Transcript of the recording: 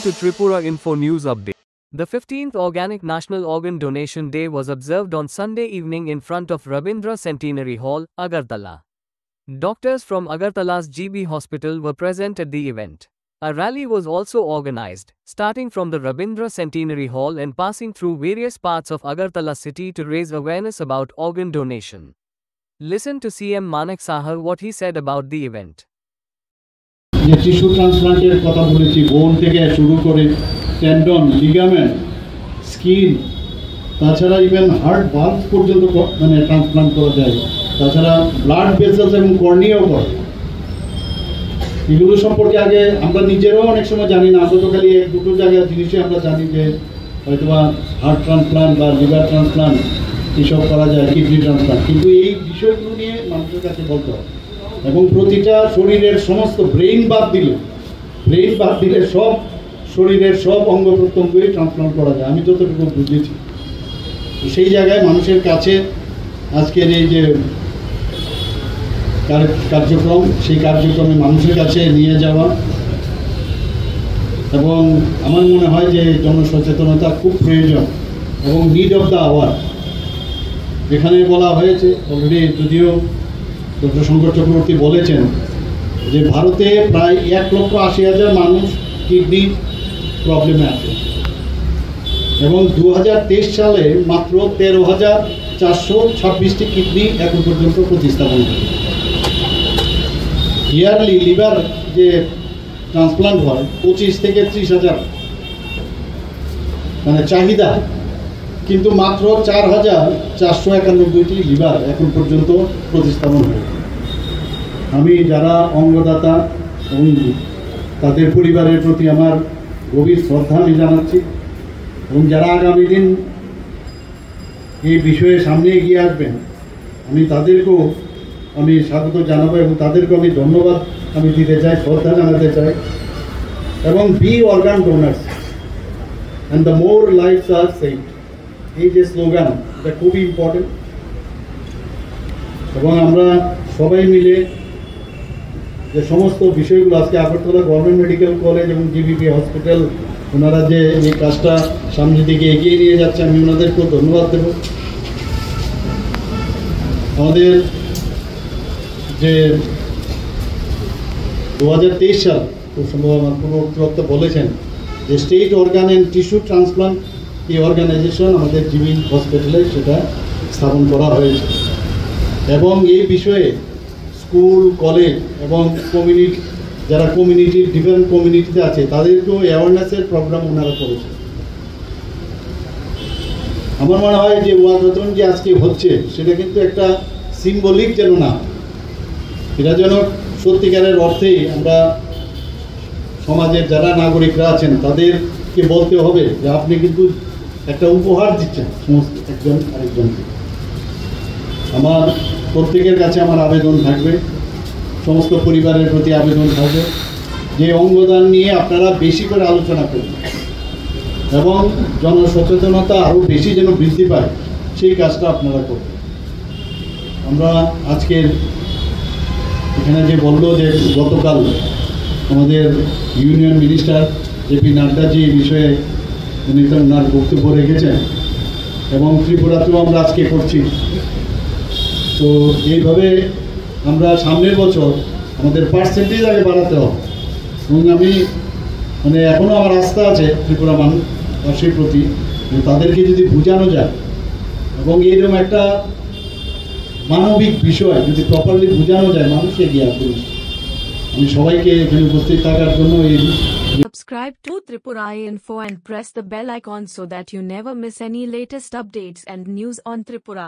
to Tripura Info News Update. The 15th Organic National Organ Donation Day was observed on Sunday evening in front of Rabindra Centenary Hall, Agartala. Doctors from Agartala's GB Hospital were present at the event. A rally was also organized, starting from the Rabindra Centenary Hall and passing through various parts of Agartala city to raise awareness about organ donation. Listen to CM Manek Saha what he said about the event. যে tissue ট্রান্সপ্লান্টের কথা বলেছি, বোন থেকে শুরু করে tendon, ligament, skin, তাছাড়া even heart valve পর্যন্ত মানে ট্রান্সপ্লান্ট করা যায়। তাছাড়া ব্লাড ভেসেলস এবং কর্নিয়াও করে। এগুলো সম্পর্কে আগে আমরা নিজেরাও অনেক সময় জানি না, আমরা তো খালি এক দুটো জায়গার জিনিসই আমরা জানি যে হয়তোবা হার্ট ট্রান্সপ্লান্ট বা লিভার ট্রান্সপ্লান্ট এসব করা যায়, কিডনি ট্রান্সপ্লান্ট, কিন্তু এই বিষয়গুলো নিয়ে মানুষের কাছে বলতে হবে। এবং প্রতিটা শরীরের সমস্ত ব্রেইন বাদ দিলে সব শরীরের সব অঙ্গ প্রত্যঙ্গই ট্রান্সপ্লান্ট করা যায়, আমি যতটুকু বুঝেছি। সেই জায়গায় মানুষের কাছে আজকের এই যে কার্যক্রম, সেই কার্যক্রমে মানুষের কাছে নিয়ে যাওয়া, এবং আমার মনে হয় যে জনসচেতনতা খুব প্রয়োজন এবং নিড অফ দ্য আওয়ার। এখানে বলা হয়েছে অলরেডি, যদিও ডক্টর শঙ্কর চক্রবর্তী বলেছেন যে ভারতে প্রায় 1,80,000 মানুষ কিডনি প্রবলেমে আছে এবং 2023 সালে মাত্র 13,426টি কিডনি এখন পর্যন্ত প্রতিস্থাপন করে। ইয়ারলি লিভার যে ট্রান্সপ্লান্ট হয় 25 থেকে 30,000 মানে চাহিদা, কিন্তু মাত্র 4,491টি লিভার এখন পর্যন্ত প্রতিস্থাপন হয়। আমি যারা অঙ্গদাতা এবং তাদের পরিবারের প্রতি আমার গভীর শ্রদ্ধা আমি জানাচ্ছি, এবং যারা আগামী দিন এই বিষয়ে সামনে এগিয়ে আসবেন আমি তাদেরকেও আমি স্বাগত জানাবো এবং তাদেরকেও আমি ধন্যবাদ আমি দিতে চাই, শ্রদ্ধা জানাতে চাই। এবং be organ donors and the more lives are saved, এই যে স্লোগান, এটা খুবই ইম্পর্টেন্ট। এবং আমরা সবাই মিলে যে সমস্ত বিষয়গুলো আজকে আগরতলা গভর্নমেন্ট মেডিকেল কলেজ এবং জিবিপি হসপিটাল ওনারা যে এই কাজটা সামনের দিকে এগিয়ে নিয়ে যাচ্ছে, আমি ওনাদেরকেও ধন্যবাদ দেব। আমাদের যে 2023 সাল, খুব সম্ভব আমার পূর্ববক্তা বলেছেন যে state organ and tissue transplant এই অর্গানাইজেশন আমাদের জিবি হসপিটালে সেটা স্থাপন করা হয়েছে, এবং এই বিষয়ে স্কুল, কলেজ এবং কমিউনিটি, যারা কমিউনিটির ডিফারেন্ট কমিউনিটিতে আছে তাদেরকেও অ্যাওয়ারনেসের প্রোগ্রাম ওনারা করেছে। আমার মনে হয় যে ওয়াকাথন যে আজকে হচ্ছে সেটা কিন্তু একটা সিম্বলিক যেন না, এটা যেন সত্যিকারের অর্থেই আমরা সমাজের যারা নাগরিকরা আছেন তাদেরকে বলতে হবে যে আপনি কিন্তু একটা উপহার দিচ্ছেন সমস্ত একজন আরেকজনকে। আমার প্রত্যেকের কাছে আমার আবেদন থাকবে, সমস্ত পরিবারের প্রতি আবেদন থাকবে যে অঙ্গদান নিয়ে আপনারা বেশি করে আলোচনা করবেন এবং জনসচেতনতা আরও বেশি যেন বৃদ্ধি পায় সেই কাজটা আপনারা করবেন। আমরা আজকের এখানে যে বললো যে গতকাল আমাদের ইউনিয়ন মিনিস্টার জেপি নাড্ডাজি এই বিষয়ে উনি তো ওনার বক্তব্য রেখেছেন, এবং ত্রিপুরাতেও আমরা আজকে করছি। তো এইভাবে আমরা সামনের বছর আমাদের পার্সেন্টেজ আগে বাড়াতে হবে, এবং আমি মানে এখনও আমার আস্থা আছে ত্রিপুরা মানুষের প্রতি, তাদেরকে যদি বোঝানো যায় এবং এইরকম একটা মানবিক বিষয় যদি প্রপারলি বোঝানো যায়, মানুষ এগিয়ে আসবে। আমি সবাইকে এখানে উপস্থিত থাকার জন্য Subscribe to Tripura Info and press the bell icon so that you never miss any latest updates and news on Tripura.